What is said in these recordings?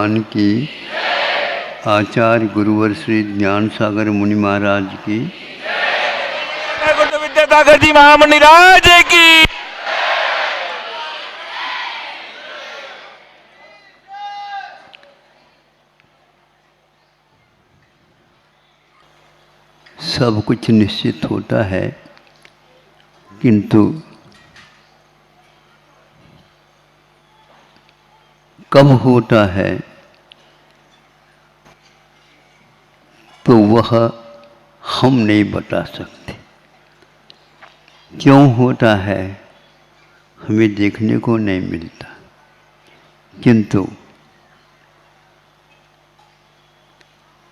भगवान की, आचार्य गुरुवर श्री ज्ञान सागर मुनि महाराज की, गुरु विद्यासागर जी महामुनि राज की। सब कुछ निश्चित होता है, किंतु कब होता है तो वह हम नहीं बता सकते। क्यों होता है हमें देखने को नहीं मिलता, किंतु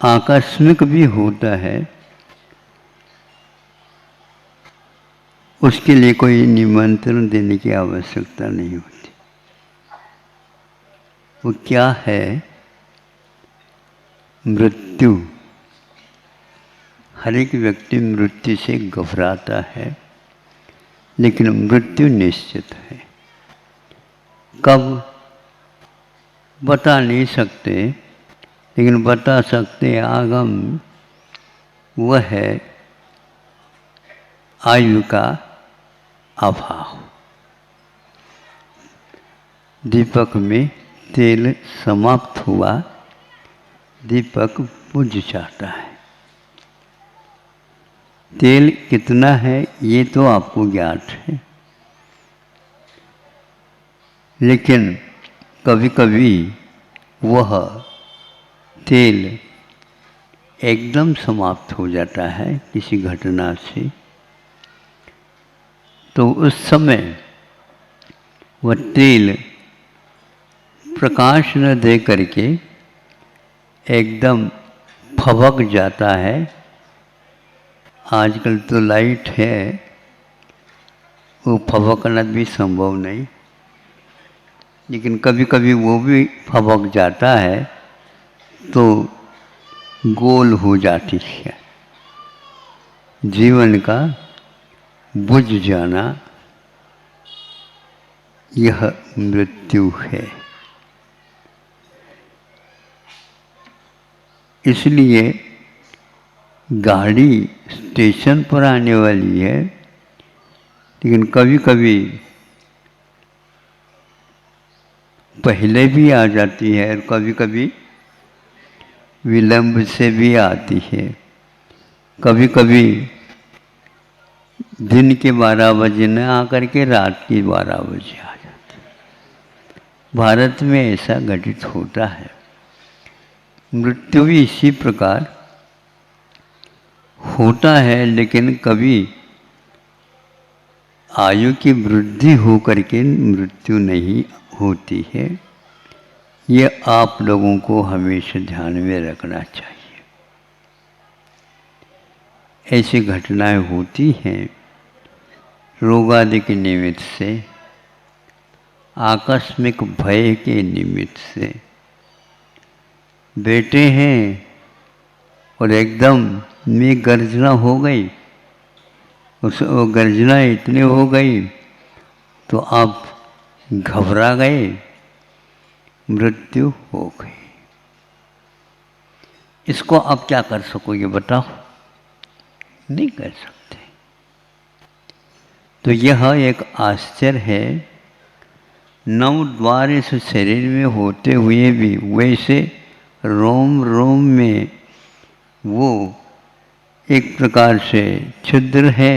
आकस्मिक भी होता है। उसके लिए कोई निमंत्रण देने की आवश्यकता नहीं होती। वो क्या है? मृत्यु। हर एक व्यक्ति मृत्यु से घबराता है, लेकिन मृत्यु निश्चित है। कब बता नहीं सकते, लेकिन बता सकते आगम वह है आयु का अभाव। दीपक में तेल समाप्त हुआ, दीपक बुझ जाता है। तेल कितना है ये तो आपको ज्ञात है, लेकिन कभी कभी वह तेल एकदम समाप्त हो जाता है किसी घटना से, तो उस समय वह तेल प्रकाश न दे करके एकदम फबक जाता है। आजकल तो लाइट है, वो फबकना भी संभव नहीं, लेकिन कभी कभी वो भी फबक जाता है तो गोल हो जाती है। जीवन का बुझ जाना यह मृत्यु है। इसलिए गाड़ी स्टेशन पर आने वाली है, लेकिन कभी कभी पहले भी आ जाती है और कभी कभी विलंब से भी आती है। कभी कभी दिन के 12 बजे न आकर के रात के 12 बजे आ जाती है। भारत में ऐसा घटित होता है। मृत्यु भी इसी प्रकार होता है, लेकिन कभी आयु की वृद्धि हो करके मृत्यु नहीं होती है। ये आप लोगों को हमेशा ध्यान में रखना चाहिए। ऐसी घटनाएं होती हैं रोग आदि के निमित्त से, आकस्मिक भय के निमित्त से। बेटे हैं और एकदम में गर्जना हो गई, वो गर्जना इतनी हो गई तो आप घबरा गए, मृत्यु हो गई। इसको आप क्या कर सकोगे बताओ? नहीं कर सकते। तो यह एक आश्चर्य है। 9 द्वार इस शरीर में होते हुए भी वैसे रोम रोम में वो एक प्रकार से छिद्र है,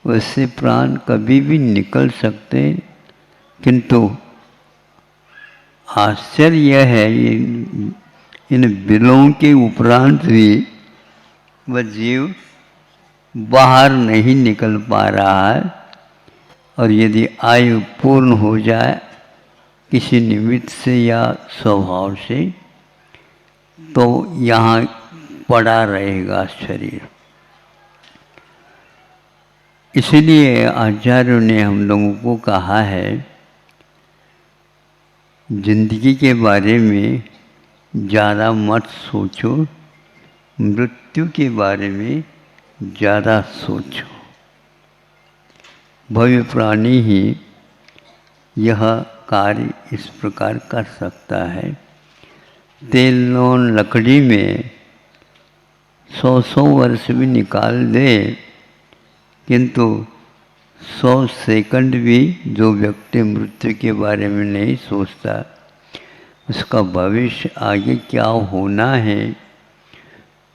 वैसे प्राण कभी भी निकल सकते। किंतु आश्चर्य यह है, इन बिलों के उपरांत भी वह जीव बाहर नहीं निकल पा रहा है। और यदि आयु पूर्ण हो जाए किसी निमित्त से या स्वभाव से, तो यहाँ पड़ा रहेगा शरीर। इसलिए आचार्यों ने हम लोगों को कहा है, जिंदगी के बारे में ज़्यादा मत सोचो, मृत्यु के बारे में ज़्यादा सोचो। भव्य प्राणी ही यह कार्य इस प्रकार कर सकता है। तेल नॉन लकड़ी में 100 वर्ष भी निकाल दे, किंतु 100 सेकंड भी जो व्यक्ति मृत्यु के बारे में नहीं सोचता, उसका भविष्य आगे क्या होना है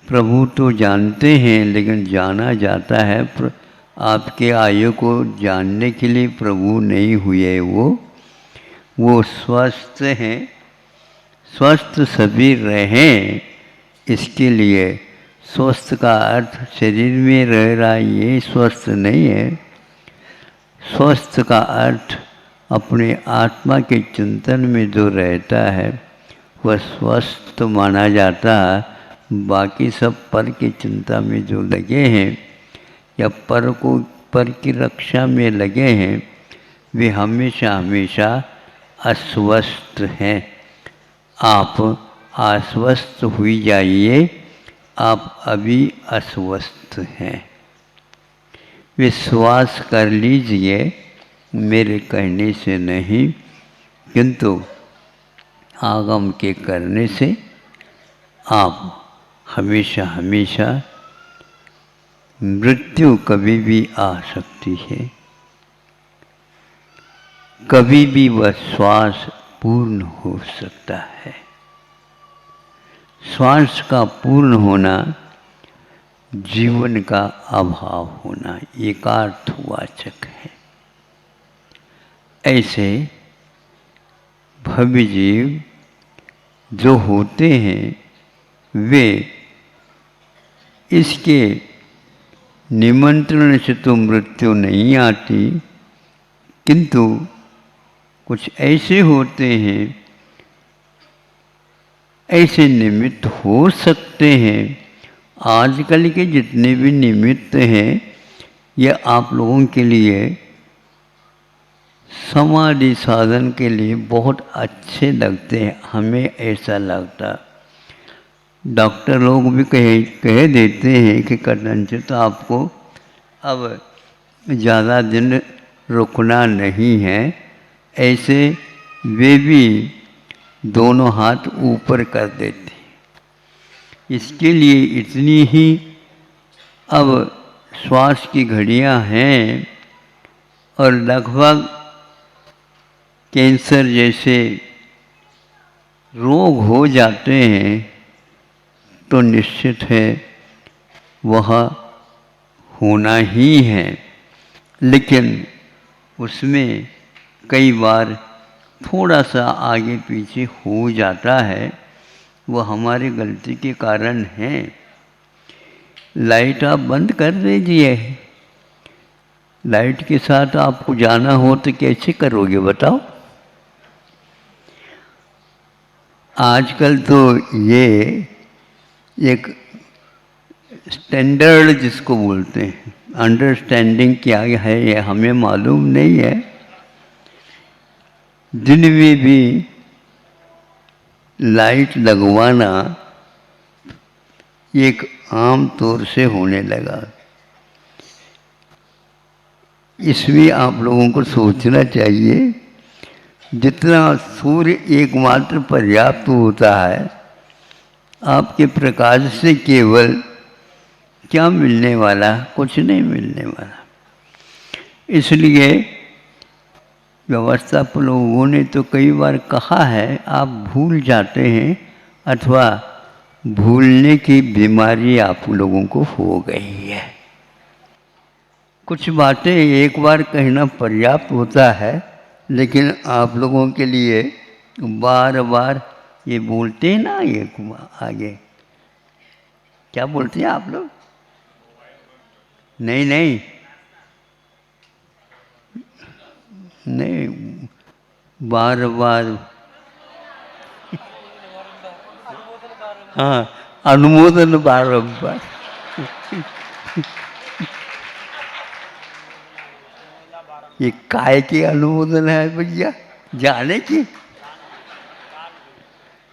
प्रभु तो जानते हैं, लेकिन जाना जाता है। आपके आयु को जानने के लिए प्रभु नहीं हुए, वो स्वस्थ हैं, स्वस्थ सभी रहें, इसके लिए। स्वस्थ का अर्थ शरीर में रह रहा ये स्वस्थ नहीं है। स्वस्थ का अर्थ अपने आत्मा के चिंतन में जो रहता है वह स्वस्थ माना जाता है। बाकी सब पर की चिंता में जो लगे हैं या पर की रक्षा में लगे हैं, वे हमेशा हमेशा अस्वस्थ हैं। आप आश्वस्त हुई जाइए, आप अभी अस्वस्थ हैं। विश्वास कर लीजिए, मेरे कहने से नहीं, किंतु आगम के करने से आप हमेशा हमेशा, मृत्यु कभी भी आ सकती है, कभी भी वह श्वास पूर्ण हो सकता है। श्वास का पूर्ण होना जीवन का अभाव होना एकार्थवाचक है। ऐसे भव्य जीव जो होते हैं वे इसके निमंत्रण से तो मृत्यु नहीं आती, किंतु कुछ ऐसे होते हैं, ऐसे निमित्त हो सकते हैं। आजकल के जितने भी निमित्त हैं ये आप लोगों के लिए समाधि साधन के लिए बहुत अच्छे लगते हैं, हमें ऐसा लगता। डॉक्टर लोग भी कह देते हैं कि कदाचित आपको अब ज़्यादा दिन रुकना नहीं है, ऐसे वे भी दोनों हाथ ऊपर कर देते। इसके लिए इतनी ही अब श्वास की घड़ियां हैं और लगभग कैंसर जैसे रोग हो जाते हैं तो निश्चित है वह होना ही है। लेकिन उसमें कई बार थोड़ा सा आगे पीछे हो जाता है, वह हमारी गलती के कारण है। लाइट आप बंद कर दीजिए, लाइट के साथ आपको जाना हो तो कैसे करोगे बताओ। आजकल तो ये एक स्टैंडर्ड जिसको बोलते हैं, अंडरस्टैंडिंग क्या है ये हमें मालूम नहीं है। दिन में भी लाइट लगवाना एक आम तौर से होने लगा। इसमें आप लोगों को सोचना चाहिए, जितना सूर्य एकमात्र पर्याप्त होता है, आपके प्रकाश से केवल क्या मिलने वाला, कुछ नहीं मिलने वाला। इसलिए व्यवस्थापक लोगों ने तो कई बार कहा है, आप भूल जाते हैं अथवा भूलने की बीमारी आप लोगों को हो गई है। कुछ बातें एक बार कहना पर्याप्त होता है, लेकिन आप लोगों के लिए बार बार ये बोलते हैं ना, ये आगे क्या बोलते हैं आप लोग? नहीं नहीं नहीं, बार बार हाँ, अनुमोदन बारंबार। ये काय के अनुमोदन है भैया, जाने की?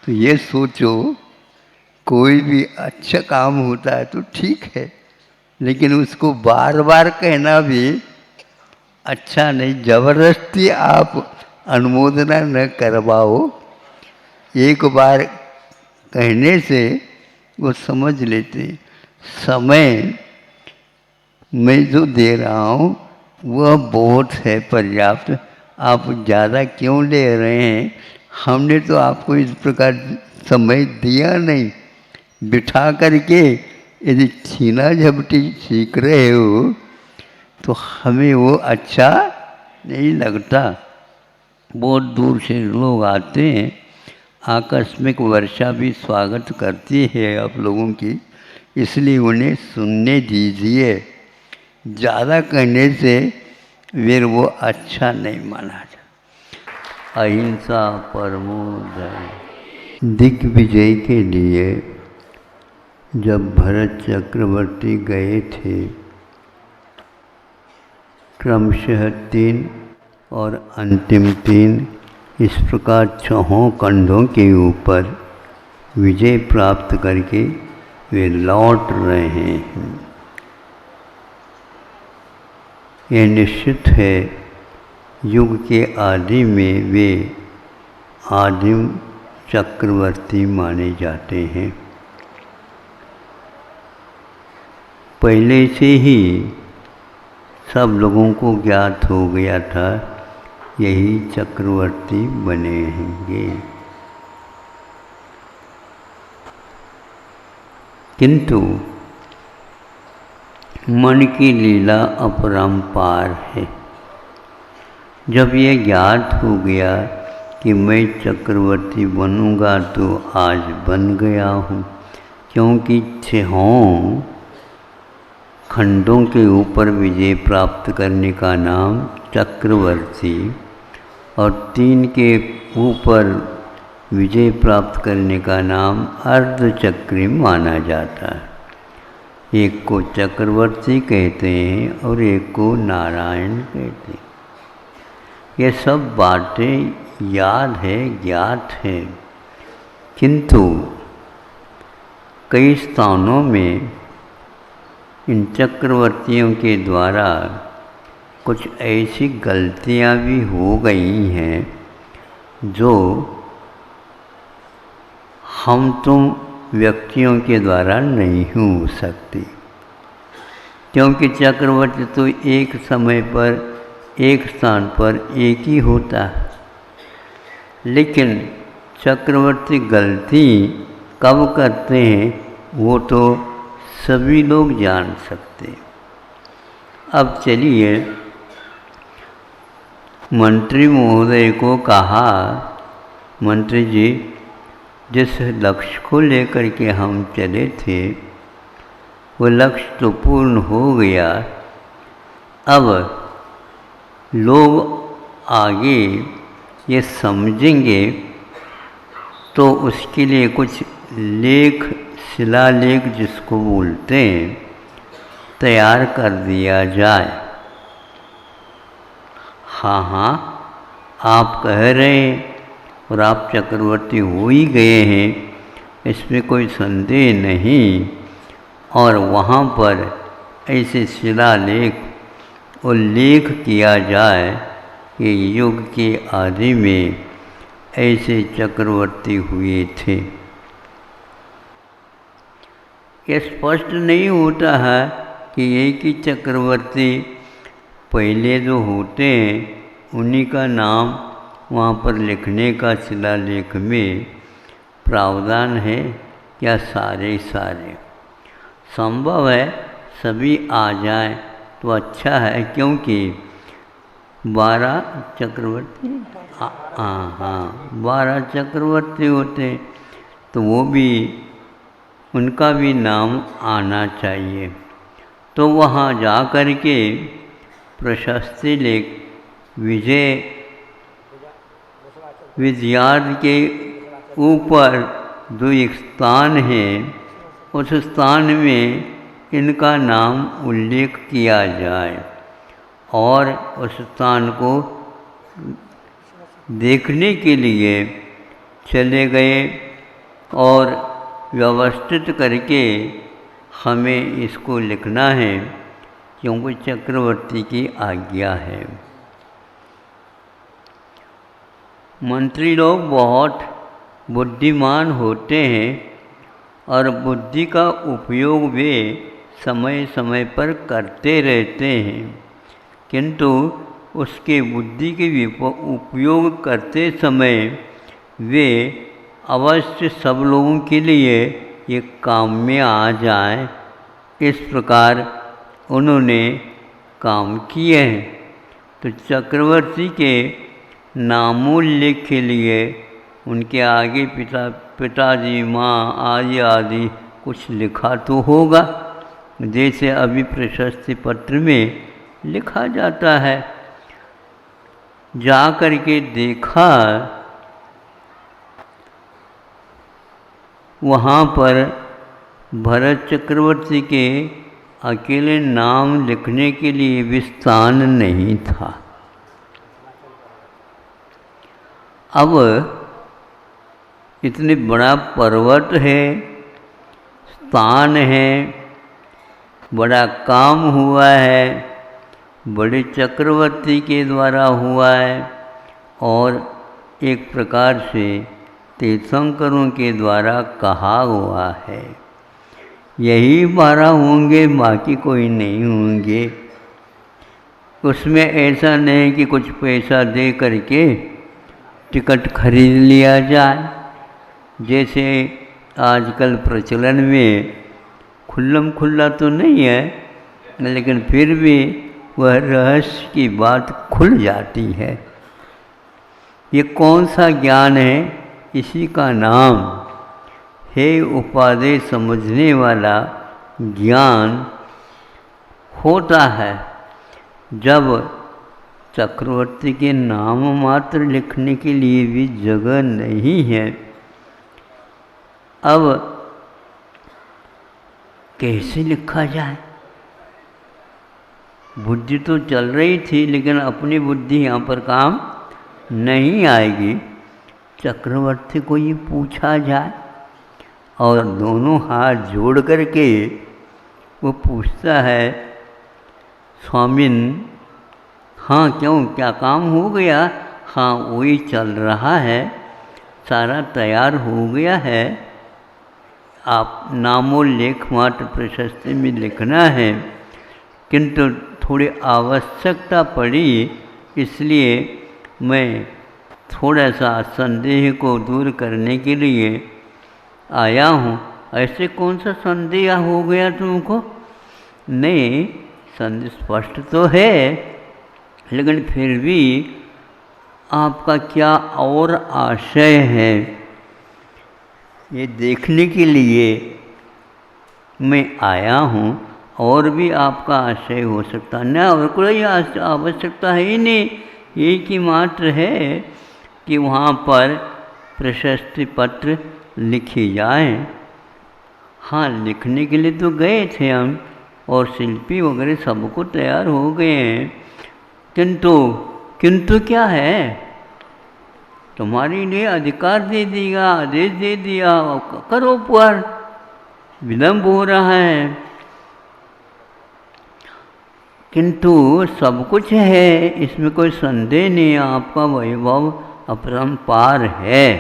तो ये सोचो, कोई भी अच्छा काम होता है तो ठीक है, लेकिन उसको बार बार कहना भी अच्छा नहीं। जबरदस्ती आप अनुमोदना न करवाओ। एक बार कहने से वो समझ लेते। समय मैं जो दे रहा हूँ वह बहुत है, पर्याप्त। आप ज़्यादा क्यों ले रहे हैं? हमने तो आपको इस प्रकार समय दिया नहीं। बिठा करके यदि छीना झपटी सीख रहे हो तो हमें वो अच्छा नहीं लगता। बहुत दूर से लोग आते हैं, आकस्मिक वर्षा भी स्वागत करती है आप लोगों की, इसलिए उन्हें सुनने दीजिए। ज़्यादा कहने से फिर वो अच्छा नहीं माना जाता। अहिंसा परमो धर्म। दिग्विजय के लिए जब भरत चक्रवर्ती गए थे, क्रमशः 3 और अंतिम 3 इस प्रकार 6 खंडों के ऊपर विजय प्राप्त करके वे लौट रहे हैं। यह निश्चित है, युग के आदि में वे आदिम चक्रवर्ती माने जाते हैं। पहले से ही सब लोगों को ज्ञात हो गया था यही चक्रवर्ती बने हैंगे। किंतु मन की लीला अपरंपार है। जब यह ज्ञात हो गया कि मैं चक्रवर्ती बनूंगा तो आज बन गया हूँ, क्योंकि 6 खंडों के ऊपर विजय प्राप्त करने का नाम चक्रवर्ती और 3 के ऊपर विजय प्राप्त करने का नाम अर्धचक्री माना जाता है। एक को चक्रवर्ती कहते हैं और एक को नारायण कहते हैं। ये सब बातें याद है, ज्ञात है, किंतु कई स्थानों में इन चक्रवर्तियों के द्वारा कुछ ऐसी गलतियां भी हो गई हैं जो हम तुम व्यक्तियों के द्वारा नहीं हो सकती, क्योंकि चक्रवर्ती तो एक समय पर एक स्थान पर एक ही होता है। लेकिन चक्रवर्ती गलती कब करते हैं वो तो सभी लोग जान सकते हैं। अब चलिए, मंत्री महोदय को कहा, मंत्री जी, जिस लक्ष्य को लेकर के हम चले थे वो लक्ष्य तो पूर्ण हो गया। अब लोग आगे ये समझेंगे तो उसके लिए कुछ लेख, शिलालेख जिसको बोलते हैं, तैयार कर दिया जाए। हाँ हाँ, आप कह रहे हैं और आप चक्रवर्ती हो ही गए हैं, इसमें कोई संदेह नहीं। और वहाँ पर ऐसे शिलालेख उल्लेख किया जाए कि युग के आदि में ऐसे चक्रवर्ती हुए थे। ये स्पष्ट नहीं होता है कि एक ही चक्रवर्ती पहले जो होते हैं उन्हीं का नाम वहाँ पर लिखने का शिलालेख में प्रावधान है या सारे संभव है सभी आ जाएं तो अच्छा है, क्योंकि 12 चक्रवर्ती, हाँ 12 चक्रवर्ती होते तो वो भी, उनका भी नाम आना चाहिए। तो वहाँ जा कर के प्रशस्ति लेख विजयार्थ के ऊपर जो एक स्थान है उस स्थान में इनका नाम उल्लेख किया जाए और उस स्थान को देखने के लिए चले गए और व्यवस्थित करके हमें इसको लिखना है, क्योंकि चक्रवर्ती की आज्ञा है। मंत्री लोग बहुत बुद्धिमान होते हैं और बुद्धि का उपयोग वे समय समय पर करते रहते हैं, किंतु उसके बुद्धि के उपयोग करते समय वे अवश्य सब लोगों के लिए ये काम में आ जाएं, इस प्रकार उन्होंने काम किए हैं। तो चक्रवर्ती के नामोल्लेख के लिए उनके आगे पिताजी, माँ आदि आदि कुछ लिखा तो होगा, जैसे अभी प्रशस्ति पत्र में लिखा जाता है। जा कर के देखा, वहाँ पर भरत चक्रवर्ती के अकेले नाम लिखने के लिए भी स्थान नहीं था। अब इतने बड़ा पर्वत है, स्थान है, बड़ा काम हुआ है, बड़े चक्रवर्ती के द्वारा हुआ है और एक प्रकार से तीर्थंकरों के द्वारा कहा हुआ है। यही 12 होंगे, बाकी कोई नहीं होंगे। उसमें ऐसा नहीं कि कुछ पैसा दे करके टिकट खरीद लिया जाए, जैसे आजकल प्रचलन में खुल्लम खुल्ला तो नहीं है, लेकिन फिर भी वह रहस्य की बात खुल जाती है। ये कौन सा ज्ञान है? इसी का नाम है उपादेय समझने वाला ज्ञान होता है। जब चक्रवर्ती के नाम मात्र लिखने के लिए भी जगह नहीं है, अब कैसे लिखा जाए? बुद्धि तो चल रही थी, लेकिन अपनी बुद्धि यहाँ पर काम नहीं आएगी। चक्रवर्ती को ये पूछा जाए, और दोनों हाथ जोड़ करके वो पूछता है, स्वामिन, हाँ क्यों, क्या काम हो गया? हाँ वही चल रहा है, सारा तैयार हो गया है, आप नामोल्लेख मात्र प्रशस्ति में लिखना है, किंतु थोड़ी आवश्यकता पड़ी, इसलिए मैं थोड़ा सा संदेह को दूर करने के लिए आया हूँ। ऐसे कौन सा संदेह हो गया तुमको? नहीं, संदेह स्पष्ट तो है, लेकिन फिर भी आपका क्या और आशय है, ये देखने के लिए मैं आया हूँ। और भी आपका आशय हो सकता न, और कोई आवश्यकता है ही नहीं, एक ही मात्र है कि वहाँ पर प्रशस्ति पत्र लिखी जाए। हाँ, लिखने के लिए तो गए थे हम, और शिल्पी वगैरह सबको तैयार हो गए हैं, किंतु क्या है? तुम्हारे लिए अधिकार दे दिया, आदेश दे दिया, करो पर विलम्ब हो रहा है। किंतु सब कुछ है, इसमें कोई संदेह नहीं, आपका वैभव अपरंपार है।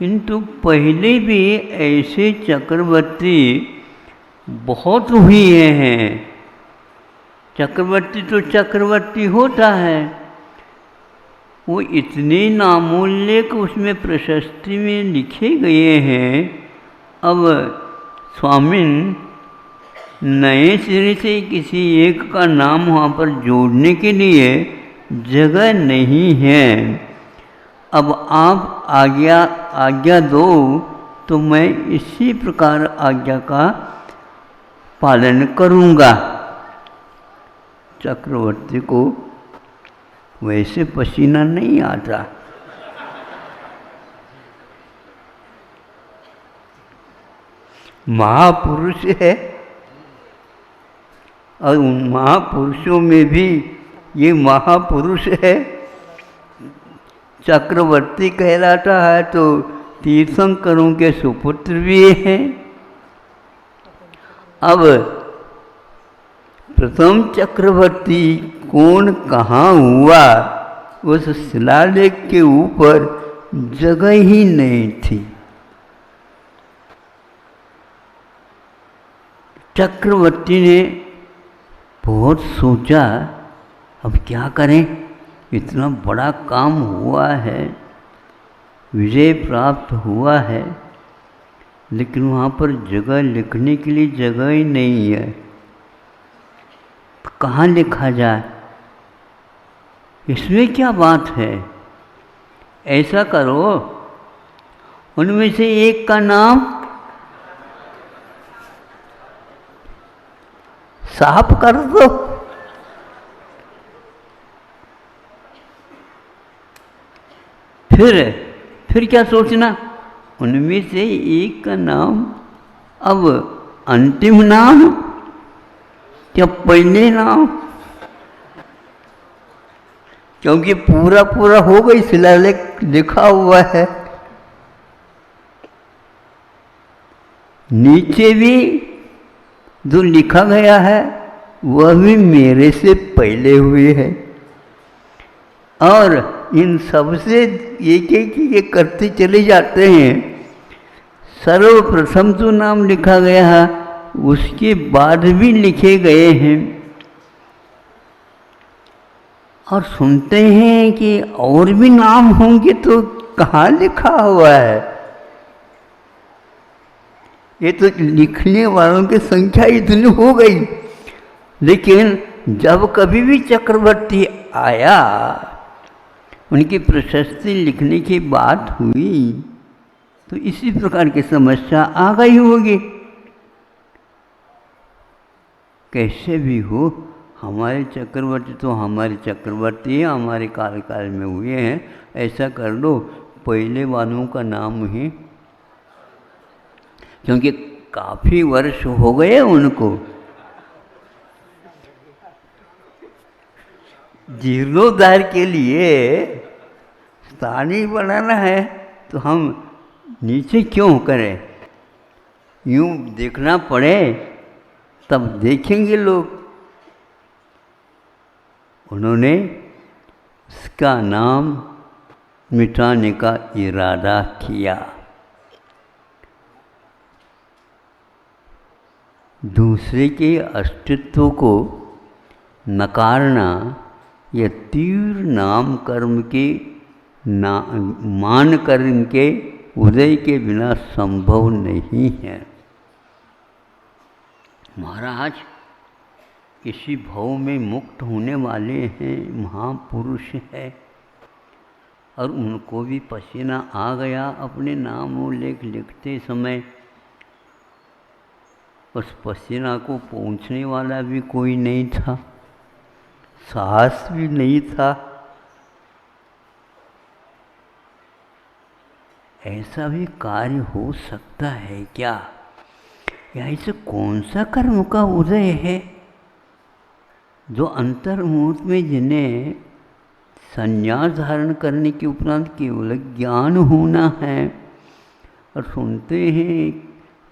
किंतु पहले भी ऐसे चक्रवर्ती बहुत हुए हैं। चक्रवर्ती तो चक्रवर्ती होता है, वो इतने नामोल्लेख उसमें प्रशस्ति में लिखे गए हैं। अब स्वामिन, नए सिरे से किसी एक का नाम वहाँ पर जोड़ने के लिए जगह नहीं है। अब आप आज्ञा दो तो मैं इसी प्रकार आज्ञा का पालन करूँगा। चक्रवर्ती को वैसे पसीना नहीं आता। महापुरुष है, और उन महापुरुषों में भी ये महापुरुष है। चक्रवर्ती कहलाता है तो तीर्थंकरों के सुपुत्र भी हैं। अब प्रथम चक्रवर्ती कौन कहाँ हुआ, उस शिलालेख के ऊपर जगह ही नहीं थी। चक्रवर्ती ने बहुत सोचा, अब क्या करें, इतना बड़ा काम हुआ है, विजय प्राप्त हुआ है, लेकिन वहाँ पर जगह लिखने के लिए जगह ही नहीं है, तो कहाँ लिखा जाए, इसमें क्या बात है। ऐसा करो, उनमें से एक का नाम साफ कर दो। फिर क्या सोचना, उनमें से एक का नाम, अब अंतिम नाम क्या पहले नाम, क्योंकि पूरा हो गई, शिलालेख लिखा हुआ है, नीचे भी जो लिखा गया है वह भी मेरे से पहले हुए है, और इन सबसे एक ये करते चले जाते हैं। सर्वप्रथम जो नाम लिखा गया है उसके बाद भी लिखे गए हैं, और सुनते हैं कि और भी नाम होंगे, तो कहाँ लिखा हुआ है। ये तो लिखने वालों की संख्या इतनी हो गई, लेकिन जब कभी भी चक्रवर्ती आया, उनकी प्रशस्ति लिखने की बात हुई, तो इसी प्रकार की समस्या आ गई होगी। कैसे भी हो, हमारे चक्रवर्ती तो हमारे चक्रवर्ती हैं, हमारे कार्यकाल में हुए हैं, ऐसा कर लो पहले वालों का नाम ही, क्योंकि काफ़ी वर्ष हो गए उनको। जीर्णोद्धार के लिए स्थान ही बनाना है, तो हम नीचे क्यों करें, यूँ देखना पड़े तब देखेंगे लोग। उन्होंने उसका नाम मिटाने का इरादा किया। दूसरे के अस्तित्व को नकारना यह तीव्र नाम कर्म के मान कर्म के उदय के बिना संभव नहीं है। महाराज इसी भाव में मुक्त होने वाले हैं, महापुरुष है, और उनको भी पसीना आ गया अपने नाम और लेख लिखते समय। उस पसीना को पहुँचने वाला भी कोई नहीं था, साहस भी नहीं था। ऐसा भी कार्य हो सकता है क्या, या ऐसे कौन सा कर्म का उदय है जो अंतर्मुहूर्त में जिन्हें संन्यास धारण करने के उपरांत केवल ज्ञान होना है, और सुनते हैं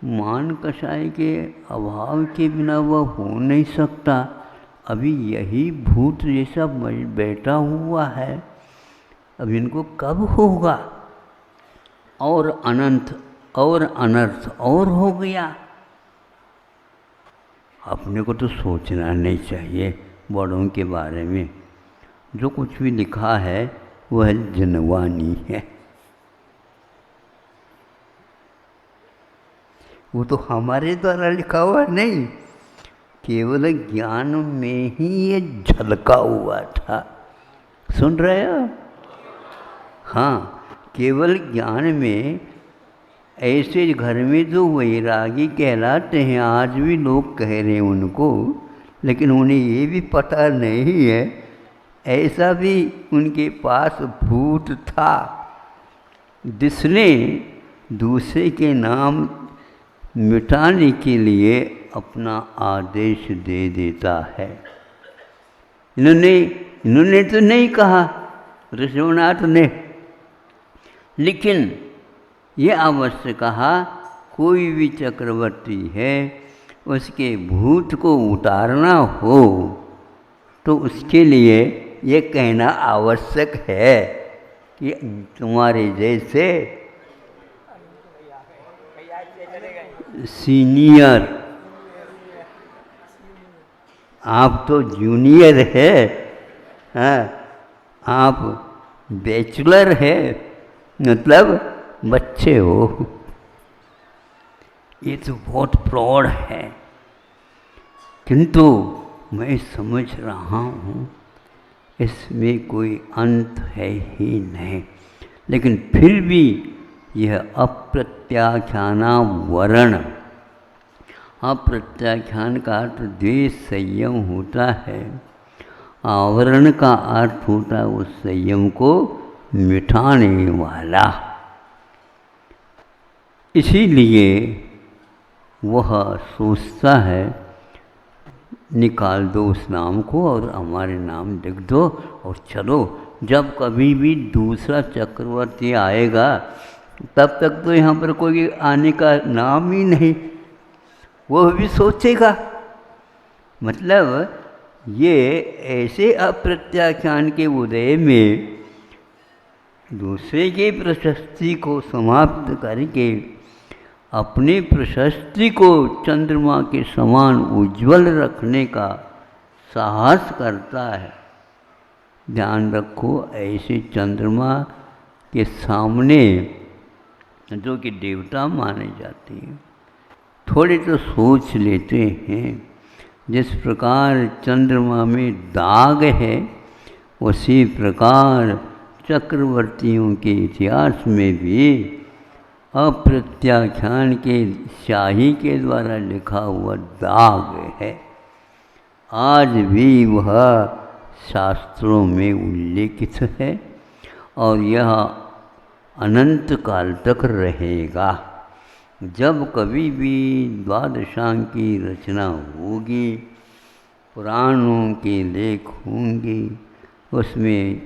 मान कषाय के अभाव के बिना वह हो नहीं सकता। अभी यही भूत जैसा बैठा हुआ है, अब इनको कब होगा, और अनंत और अनर्थ और हो गया। अपने को तो सोचना नहीं चाहिए बड़ों के बारे में, जो कुछ भी लिखा है वह जनवानी है, वो तो हमारे द्वारा लिखा हुआ नहीं, केवल ज्ञान में ही ये झलका हुआ था। सुन रहे हो? हाँ, केवल ज्ञान में। ऐसे घर में जो वैरागी कहलाते हैं, आज भी लोग कह रहे हैं उनको, लेकिन उन्हें ये भी पता नहीं है ऐसा भी उनके पास भूत था, जिसने दूसरे के नाम मिटाने के लिए अपना आदेश दे देता है। इन्होंने तो नहीं कहा ऋषभनाथ ने, लेकिन ये अवश्य कहा कोई भी चक्रवर्ती है, उसके भूत को उतारना हो तो उसके लिए ये कहना आवश्यक है। कि तुम्हारे जैसे सीनियर, आप तो जूनियर है, हाँ, आप बैचलर है, मतलब बच्चे हो। ये तो बहुत प्रौढ़ है, किंतु मैं समझ रहा हूँ इसमें कोई अंत है ही नहीं। लेकिन फिर भी यह अप्रत्याख्यानावरण, अप्रत्याख्यान का अर्थ द्वेष संयम होता है, आवरण का अर्थ होता है उस संयम को मिटाने वाला। इसीलिए वह सोचता है निकाल दो उस नाम को और हमारे नाम लिख दो और चलो, जब कभी भी दूसरा चक्रवर्ती आएगा तब तक तो यहाँ पर कोई आने का नाम ही नहीं, वो भी सोचेगा। मतलब ये ऐसे अप्रत्याख्यान के उदय में दूसरे की प्रशस्ति को समाप्त करके अपनी प्रशस्ति को चंद्रमा के समान उज्जवल रखने का साहस करता है। ध्यान रखो, ऐसे चंद्रमा के सामने जो कि देवता माने जाते हैं, थोड़े तो सोच लेते हैं। जिस प्रकार चंद्रमा में दाग है, उसी प्रकार चक्रवर्तियों के इतिहास में भी अप्रत्याख्यान के शाही के द्वारा लिखा हुआ दाग है। आज भी वह शास्त्रों में उल्लेखित है और यह अनंत काल तक रहेगा। जब कभी भी द्वादशांग की रचना होगी, पुराणों के लेख होंगे, उसमें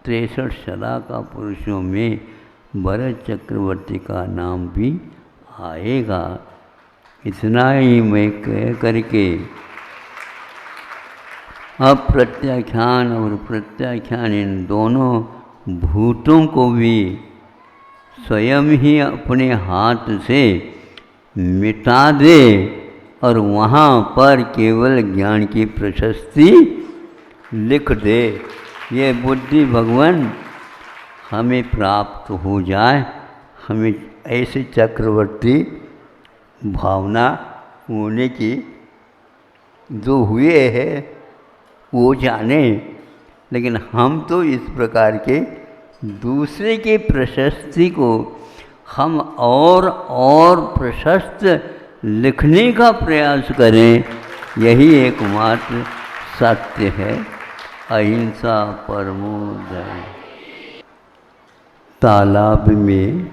63 शलाका पुरुषों में भरत चक्रवर्ती का नाम भी आएगा। इतना ही मैं कह करके अप्रत्याख्यान और प्रत्याख्यान इन दोनों भूतों को भी स्वयं ही अपने हाथ से मिटा दे और वहाँ पर केवल ज्ञान की प्रशस्ति लिख दे। ये बुद्धि भगवान हमें प्राप्त हो जाए, हमें ऐसे चक्रवर्ती भावना होने की जो हुए हैं वो जाने। लेकिन हम तो इस प्रकार के दूसरे के प्रशस्ति को हम और प्रशस्त लिखने का प्रयास करें, यही एकमात्र सत्य है। अहिंसा परमो धर्म। तालाब में,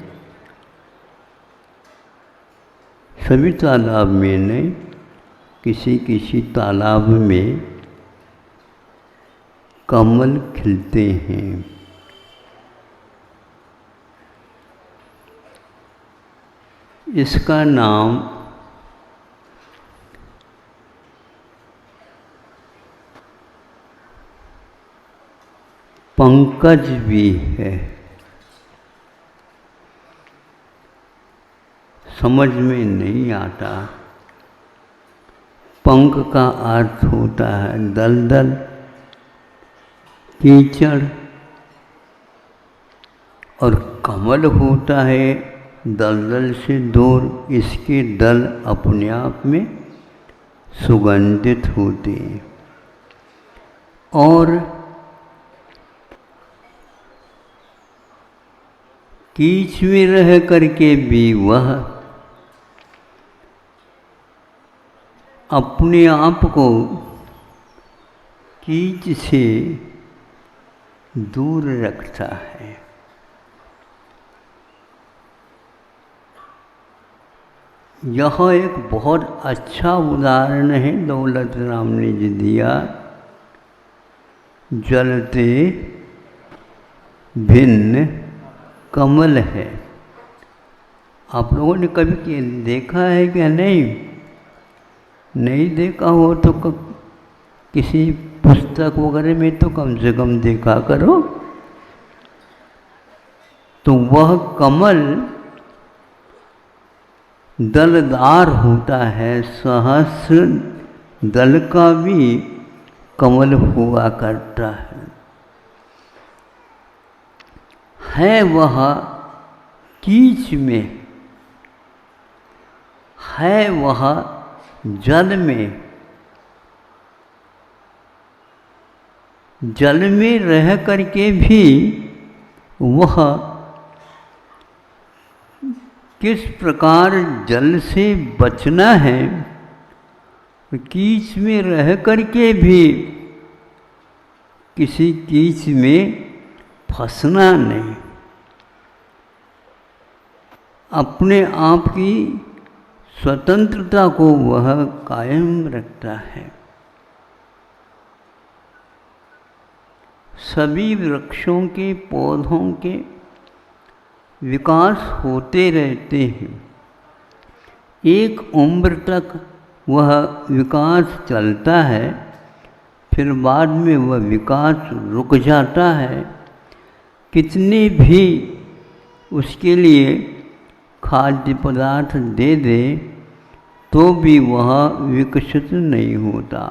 सभी तालाब में नहीं, किसी किसी तालाब में कमल खिलते हैं। इसका नाम पंकज भी है। समझ में नहीं आता। पंक का अर्थ होता है दलदल, कीचड़, और कमल होता है दलदल से दूर। इसके दल अपने आप में सुगंधित होते हैं और कीच में रह करके भी वह अपने आप को कीच से दूर रखता है। यह एक बहुत अच्छा उदाहरण है दौलत राम ने जी दिया। जलते भिन्न कमल है। आप लोगों ने कभी देखा है क्या? नहीं देखा हो तो किसी पुस्तक वगैरह में तो कम से कम देखा करो। तो वह कमल दलदार होता है। सहस्र दल का भी कमल हुआ करता है वह कीच में, है वह जल में। जल में रह करके भी वह किस प्रकार जल से बचना है, कीच में रह करके भी किसी कीच में फंसना नहीं, अपने आप की स्वतंत्रता को वह कायम रखता है। सभी वृक्षों के पौधों के विकास होते रहते हैं। एक उम्र तक वह विकास चलता है, फिर बाद में वह विकास रुक जाता है। कितने भी उसके लिए खाद्य पदार्थ दे दे तो भी वह विकसित नहीं होता,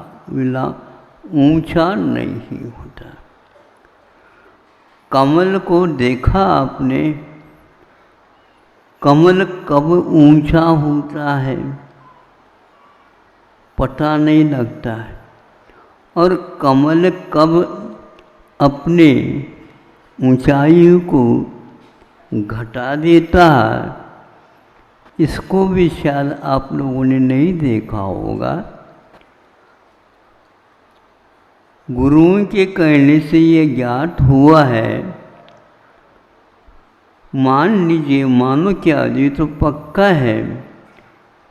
ऊंचा नहीं होता। कमल को देखा आपने, कमल कब ऊंचा होता है पता नहीं लगता है, और कमल कब अपने ऊंचाई को घटा देता है, इसको भी शायद आप लोगों ने नहीं देखा होगा। गुरुओं के कहने से ये ज्ञात हुआ है, मान लीजिए, मानो क्या, ये तो पक्का है,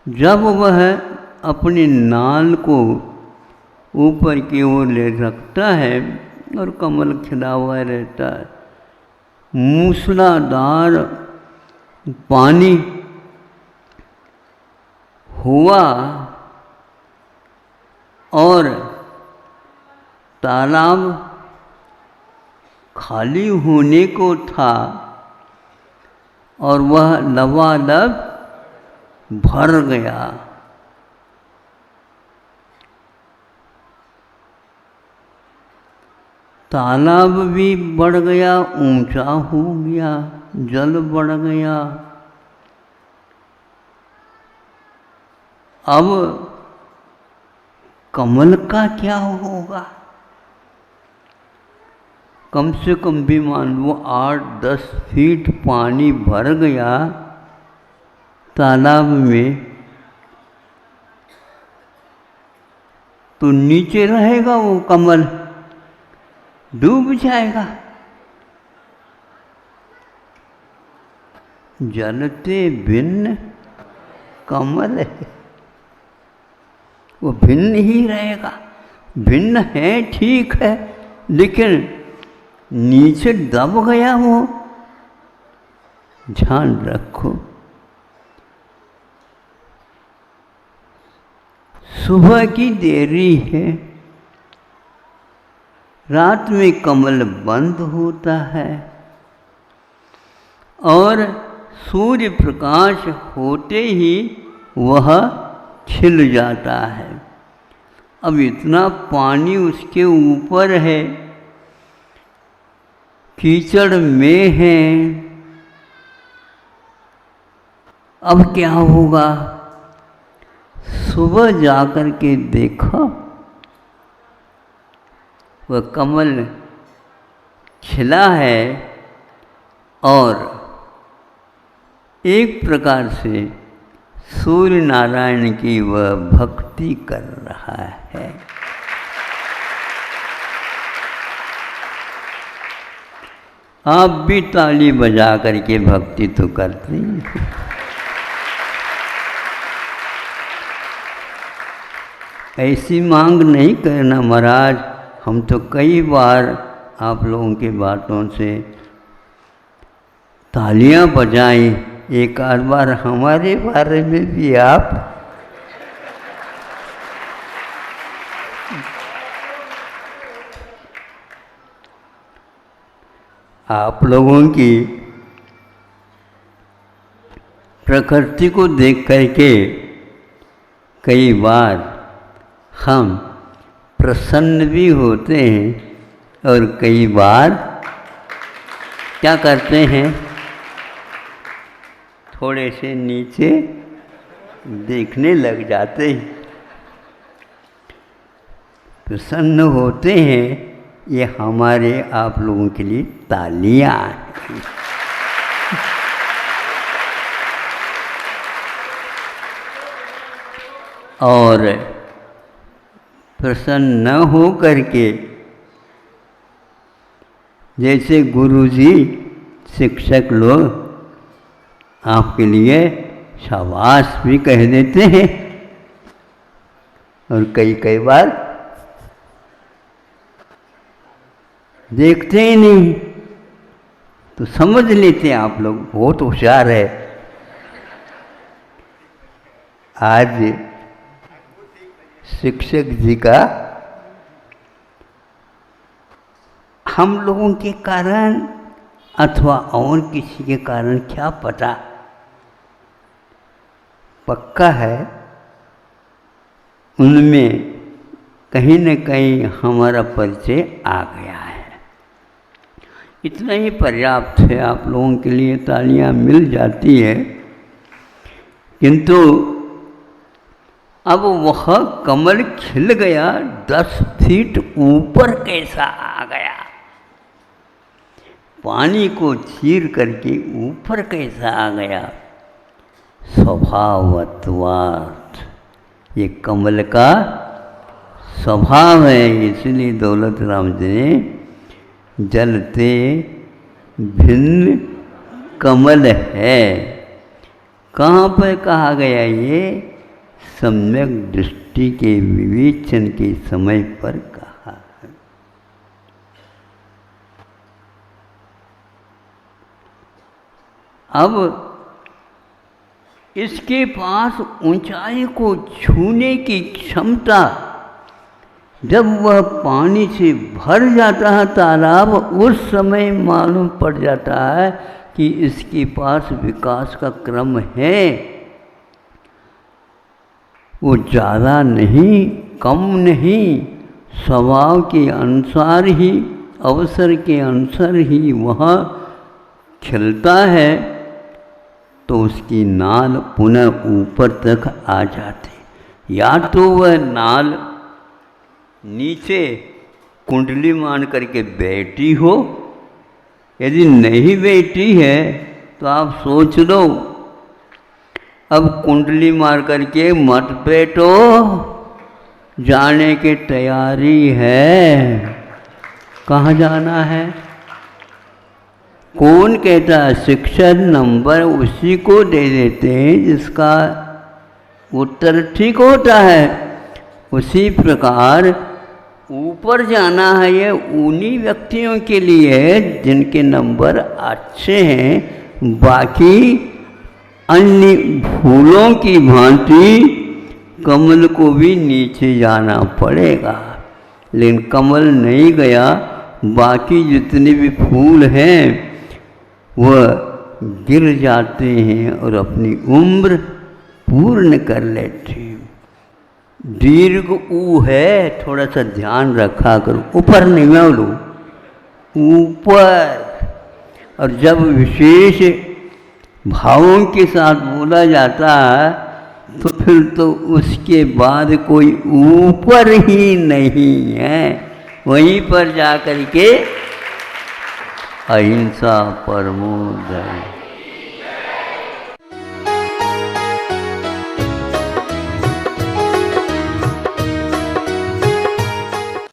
जब वह अपने नाल को ऊपर की ओर ले रखता है और कमल खिला हुआ रहता है, मूसलाधार पानी हुआ और तालाब खाली होने को था और वह लबालब भर गया। तालाब भी बढ़ गया, ऊंचा हो गया, जल बढ़ गया। अब कमल का क्या होगा? कम से कम भी मान लो 8-10 फीट पानी भर गया तालाब में, तो नीचे रहेगा वो कमल, डूब जाएगा। जलते भिन्न कमल है, वो भिन्न ही रहेगा। भिन्न है, ठीक है, लेकिन नीचे दब गया वो, ध्यान रखो। सुबह की देरी है, रात में कमल बंद होता है और सूर्य प्रकाश होते ही वह खिल जाता है। अब इतना पानी उसके ऊपर है, कीचड़ में है, अब क्या होगा? सुबह जाकर के देखा वह कमल खिला है और एक प्रकार से सूर्य नारायण की वह भक्ति कर रहा है। आप भी ताली बजा करके भक्ति तो करते हैं। ऐसी मांग नहीं करना महाराज, हम तो कई बार आप लोगों की बातों से तालियां बजाई, एक आध बार हमारे बारे में भी आप लोगों की प्रकृति को देख करके कई बार हम प्रसन्न भी होते हैं और कई बार क्या करते हैं, थोड़े से नीचे देखने लग जाते हैं। प्रसन्न होते हैं, ये हमारे आप लोगों के लिए तालियां हैं। और प्रसन्न न हो करके जैसे गुरुजी शिक्षक लोग आपके लिए शाबाश भी कह देते हैं और कई बार देखते ही नहीं तो समझ लेते हैं आप लोग बहुत होशियार है। आज शिक्षक जी का हम लोगों के कारण अथवा और किसी के कारण क्या पता, पक्का है उनमें कहीं न कहीं हमारा परिचय आ गया है। इतना ही पर्याप्त है, आप लोगों के लिए तालियां मिल जाती है। किंतु अब वह कमल खिल गया, 10 फीट ऊपर कैसा आ गया, पानी को चीर करके ऊपर कैसा आ गया। स्वभावत्वात्, ये कमल का स्वभाव है। इसलिए दौलत राम जी ने जलते भिन्न कमल है, कहाँ पर कहा गया, ये सम्यक दृष्टि के विवेचन के समय पर कहा है। अब इसके पास ऊंचाई को छूने की क्षमता, जब वह पानी से भर जाता है तालाब, उस समय मालूम पड़ जाता है कि इसके पास विकास का क्रम है। वो ज़्यादा नहीं कम नहीं, स्वभाव के अनुसार ही, अवसर के अनुसार ही वह खिलता है, तो उसकी नाल पुनः ऊपर तक आ जाती। या तो वह नाल नीचे कुंडली मान करके बैठी हो, यदि नहीं बैठी है तो आप सोच लो, अब कुंडली मार करके मत बैठो, जाने की तैयारी है। कहाँ जाना है? कौन कहता है? शिक्षक नंबर उसी को दे देते हैं जिसका उत्तर ठीक होता है। उसी प्रकार ऊपर जाना है, ये उन्हीं व्यक्तियों के लिए है जिनके नंबर अच्छे हैं। बाकी अन्य फूलों की भांति कमल को भी नीचे जाना पड़ेगा, लेकिन कमल नहीं गया, बाकी जितने भी फूल हैं वह गिर जाते हैं और अपनी उम्र पूर्ण कर लेते हैं। दीर्घ ऊ है, थोड़ा सा ध्यान रखा करो, ऊपर नहीं बोलो, ऊपर। और जब विशेष भावों के साथ बोला जाता है तो फिर तो उसके बाद कोई ऊपर ही नहीं है। वहीं पर जा कर के अहिंसा परमो धर्म।